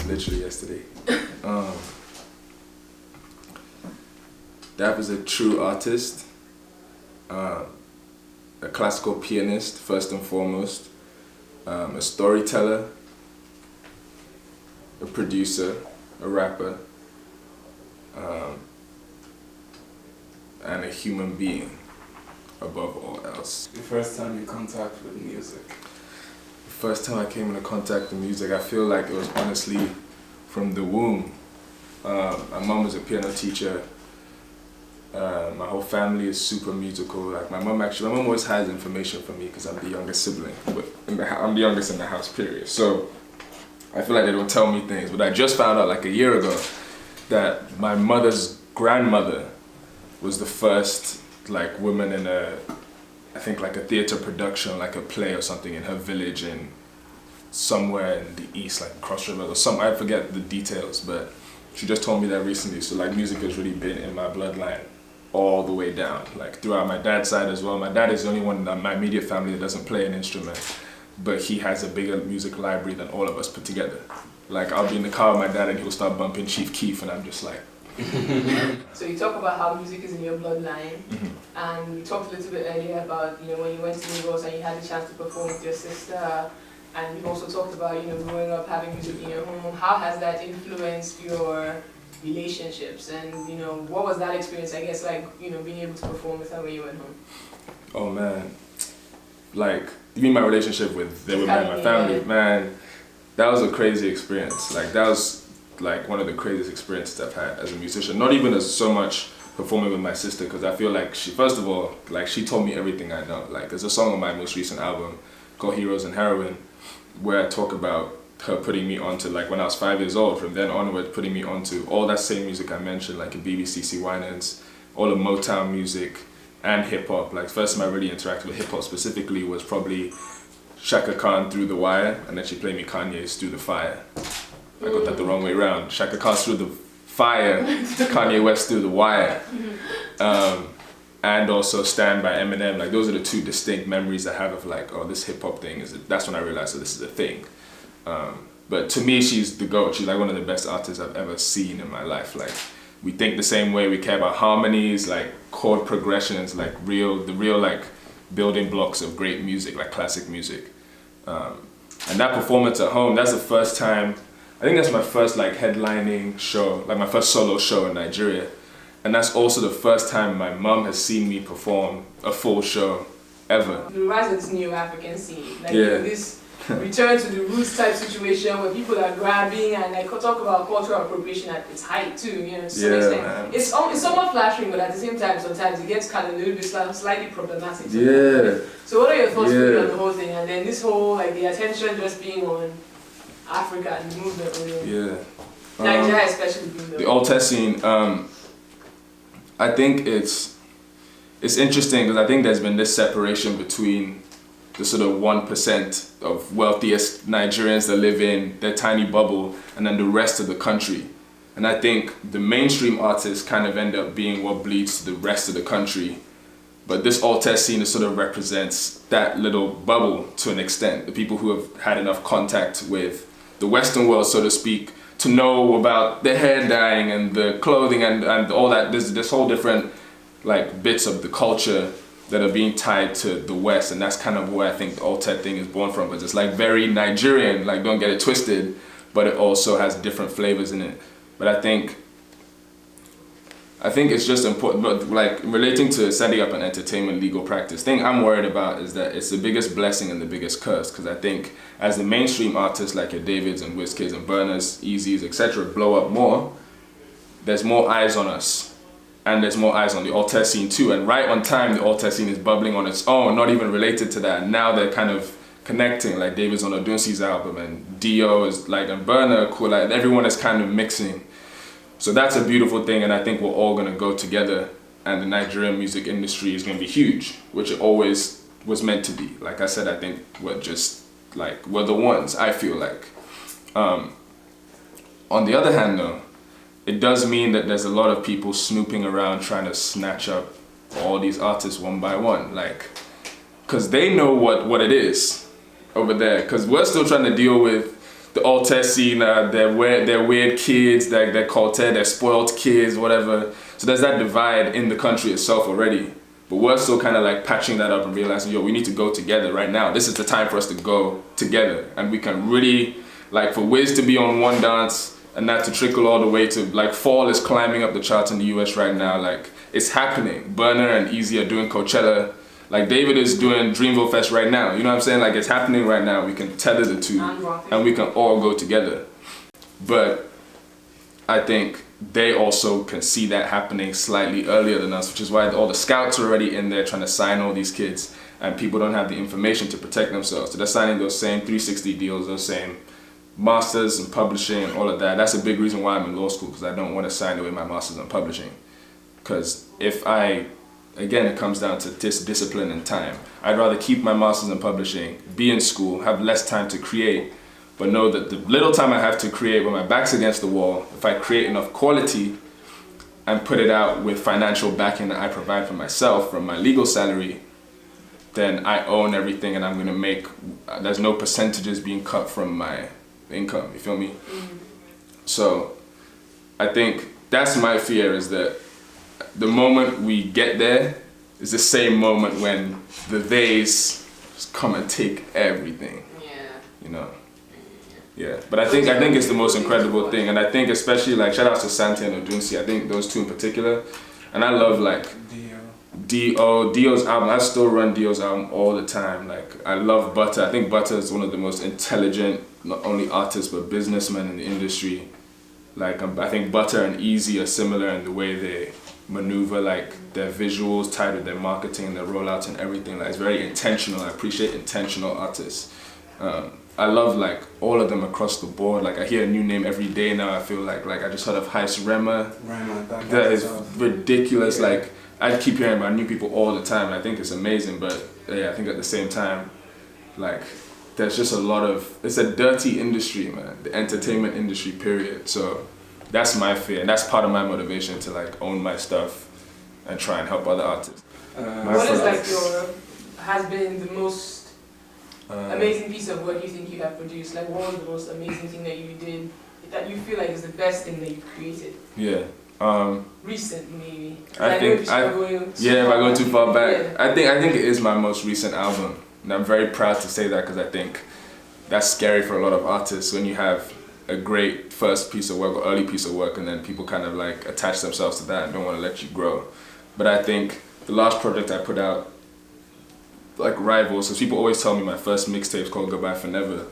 Literally yesterday. That was a true artist, a classical pianist first and foremost, a storyteller, a producer, a rapper, and a human being above all else. The first time you contact with music? First time I came into contact with music, I feel like it was honestly from the womb. My mom was a piano teacher. My whole family is super musical. Like my mom always hides information from me because I'm the youngest sibling. But I'm the youngest in the house, period. So I feel like they don't tell me things. But I just found out like a year ago that my mother's grandmother was the first like woman in I think like a theater production, like a play or something in her village in somewhere in the east, like Cross River or something. I forget the details, but she just told me that recently. So like music has really been in my bloodline all the way down, like throughout my dad's side as well. My dad is the only one in my immediate family that doesn't play an instrument, but he has a bigger music library than all of us put together. Like I'll be in the car with my dad and he'll start bumping Chief Keef and I'm just like, So you talk about how music is in your bloodline, and you talked a little bit earlier about when you went to Lagos and you had the chance to perform with your sister, and you've also talked about growing up having music in your home. How has that influenced your relationships, and what was that experience? I guess like being able to perform with her when you went home. Oh man, like you mean my relationship with my family? Man, that was a crazy experience. Like that was like one of the craziest experiences I've had as a musician. Not even as so much performing with my sister, because I feel like she taught me everything I know. Like there's a song on my most recent album called Heroes and Heroin where I talk about her putting me onto, like when I was 5 years old, from then onward putting me onto all that same music I mentioned, like BBC Winans, all the Motown music and hip hop. Like first time I really interacted with hip hop specifically was probably Shaka Khan Through the Wire, and then she played me Kanye's Through the Fire. I got that the wrong way around. Shaka Khan's Through the Fire, Kanye West Through the Wire. And also Stand by Eminem. Like those are the two distinct memories I have of like, oh, this hip hop thing that's when I realized that this is a thing. But to me, she's the GOAT. She's like one of the best artists I've ever seen in my life. Like we think the same way. We care about harmonies, like chord progressions, like the real like building blocks of great music, like classic music. And that performance at home, that's the first time. I think that's my first like headlining show, like my first solo show in Nigeria. And that's also the first time my mom has seen me perform a full show ever. The rise of this new African scene, like this return to the roots type situation where people are grabbing and like talk about cultural appropriation at its height too, to some extent. It's somewhat flattering, but at the same time sometimes it gets kind of a little bit slightly problematic. So what are your thoughts really on the whole thing? And then this whole like the attention just being on Africa and the movement Nigeria especially being the Alta scene. I think it's interesting because I think there's been this separation between the sort of 1% of wealthiest Nigerians that live in their tiny bubble and then the rest of the country. And I think the mainstream artists kind of end up being what bleeds to the rest of the country. But this Alta scene sort of represents that little bubble to an extent. The people who have had enough contact with the Western world, so to speak, to know about the hair dyeing and the clothing and all that. There's this whole different like bits of the culture that are being tied to the West, and that's kind of where I think the Alta thing is born from, because it's like very Nigerian, like don't get it twisted, but it also has different flavors in it. But I think it's just important, but like relating to setting up an entertainment legal practice thing, I'm worried about is that it's the biggest blessing and the biggest curse, because I think as the mainstream artists like your Davids and Wizkids and Burners, Eazies, etc. blow up more, there's more eyes on us. And there's more eyes on the Alta scene too. And right on time, the Alta scene is bubbling on its own, not even related to that. And now they're kind of connecting, like David's on Odunsi's album and Dio is like, and Burner, cool, like everyone is kind of mixing. So that's a beautiful thing, and I think we're all gonna go together, and the Nigerian music industry is gonna be huge, which it always was meant to be. Like I said, I think we're the ones, I feel like. On the other hand though, it does mean that there's a lot of people snooping around trying to snatch up all these artists one by one, like, because they know what it is over there, because we're still trying to deal with the alter scene, their weird kids, their culture, their spoiled kids, whatever. So there's that divide in the country itself already. But we're still kind of like patching that up and realizing, yo, we need to go together right now. This is the time for us to go together. And we can really, like, for Wiz to be on one dance and that to trickle all the way to, like, Fall is climbing up the charts in the US right now. Like, it's happening. Burner and Easy are doing Coachella. Like, David is doing Dreamville Fest right now. You know what I'm saying? Like, it's happening right now. We can tether the two and we can all go together. But I think they also can see that happening slightly earlier than us, which is why all the scouts are already in there trying to sign all these kids, and people don't have the information to protect themselves. So they're signing those same 360 deals, those same masters and publishing and all of that. That's a big reason why I'm in law school, because I don't want to sign away my masters in publishing. Because again, it comes down to discipline and time. I'd rather keep my masters in publishing, be in school, have less time to create, but know that the little time I have to create when my back's against the wall, if I create enough quality and put it out with financial backing that I provide for myself from my legal salary, then I own everything and I'm gonna make, there's no percentages being cut from my income, you feel me? Mm-hmm. So I think that's my fear, is that the moment we get there is the same moment when the theys just come and take everything. Yeah. You know? Yeah. But I think it's the most incredible thing, and I think especially, like, shout out to Santi and Odunsi, I think those two in particular. And I love, like, Dio's album. I still run Dio's album all the time. Like, I love Butter. I think Butter is one of the most intelligent, not only artists but businessmen in the industry. Like, I think Butter and Easy are similar in the way they maneuver, like, their visuals tied with their marketing and their rollouts and everything. Like, it's very intentional. I appreciate intentional artists. I love, like, all of them across the board. Like, I hear a new name every day now. I feel like I just heard of Heist Rema. That is ridiculous. Yeah. Like, I keep hearing about new people all the time. I think it's amazing, but yeah, I think at the same time, like, there's just a lot of, it's a dirty industry, man. The entertainment industry, period. So that's my fear, and that's part of my motivation to, like, own my stuff and try and help other artists. What is, like, has been the most amazing piece of work you think you have produced? Like, what was the most amazing thing that you did that you feel like is the best thing that you've created? Yeah. Recent, maybe. If I go too far back, yeah. I think it is my most recent album, and I'm very proud to say that, because I think that's scary for a lot of artists when you have a great first piece of work or early piece of work, and then people kind of, like, attach themselves to that and don't want to let you grow. But I think the last project I put out, like, rivals, because people always tell me my first mixtape is called Goodbye For Never.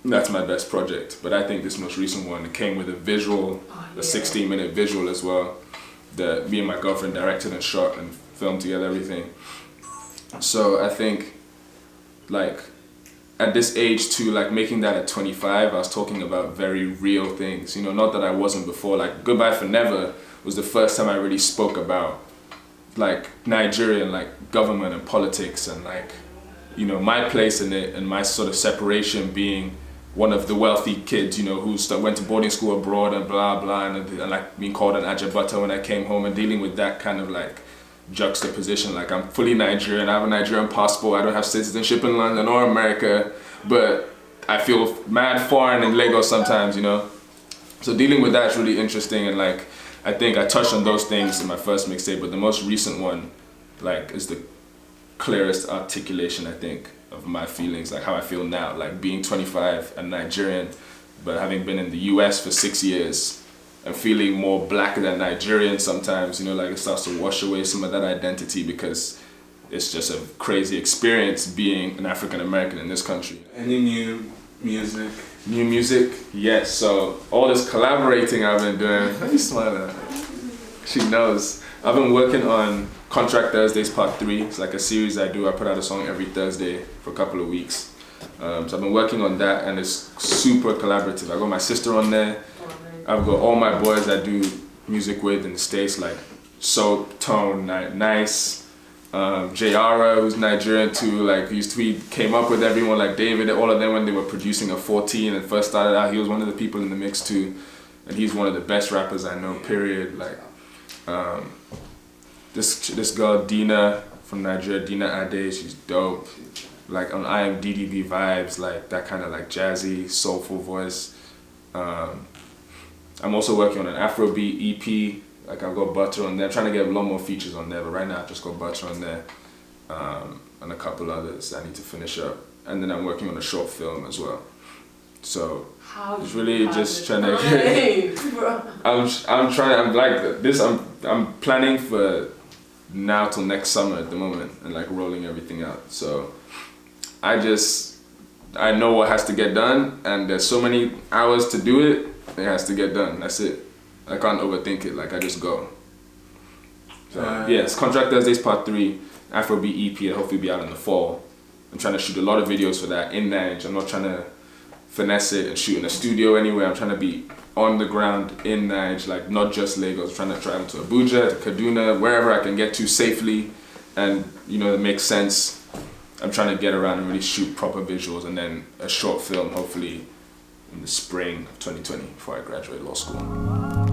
That's my best project. But I think this most recent one, it came with a visual, a 16-minute visual as well, that me and my girlfriend directed and shot and filmed together, everything. So I think, like, at this age too, like, making that at 25, I was talking about very real things, you know, not that I wasn't before. Like, Goodbye For Never was the first time I really spoke about, like, Nigerian, like, government and politics, and, like, you know, my place in it, and my sort of separation being one of the wealthy kids, you know, who went to boarding school abroad and blah blah, and like being called an ajabata when I came home, and dealing with that kind of, like, juxtaposition. Like, I'm fully Nigerian, I have a Nigerian passport, I don't have citizenship in London or America, but I feel mad foreign in Lagos sometimes, you know. So dealing with that is really interesting, and, like, I think I touched on those things in my first mixtape, but the most recent one, like, is the clearest articulation, I think, of my feelings, like how I feel now, like being 25 and Nigerian, but having been in the US for 6 years and feeling more black than Nigerian sometimes, you know, like, it starts to wash away some of that identity, because it's just a crazy experience being an African American in this country. Any new music? New music? Yes, so all this collaborating I've been doing, why are you smiling? She knows. I've been working on Contract Thursdays Part 3. It's like a series I do. I put out a song every Thursday for a couple of weeks. So I've been working on that, and it's super collaborative. I got my sister on there. I've got all my boys I do music with in the States, like Soap, Tone, Nice, Jayara, who's Nigerian too. Like, he came up with everyone, like David, all of them when they were producing a 14 and first started out. He was one of the people in the mix too. and he's one of the best rappers I know. Period. Like, this girl Dina from Nigeria, Dina Ade, she's dope. Like on IMDb vibes, like that kind of like jazzy, soulful voice. I'm also working on an Afrobeat EP. Like I've got Butter on there. I'm trying to get a lot more features on there, but right now I've just got Butter on there, and a couple others I need to finish up. And then I'm working on a short film as well. So it's really just trying to get. I'm planning for now till next summer at the moment, and like rolling everything out. So I know what has to get done, and there's so many hours to do it. It has to get done. That's it. I can't overthink it. Like I just go. So yes, Contract Thursdays Part 3, Afrobeat EP, and hopefully be out in the fall. I'm trying to shoot a lot of videos for that in Nigeria. I'm not trying to finesse it and shoot in a studio anywhere. I'm trying to be on the ground in Nigeria, like not just Lagos. I'm trying to travel to Abuja, to Kaduna, wherever I can get to safely, and it makes sense. I'm trying to get around and really shoot proper visuals, and then a short film hopefully in the spring of 2020 before I graduate law school.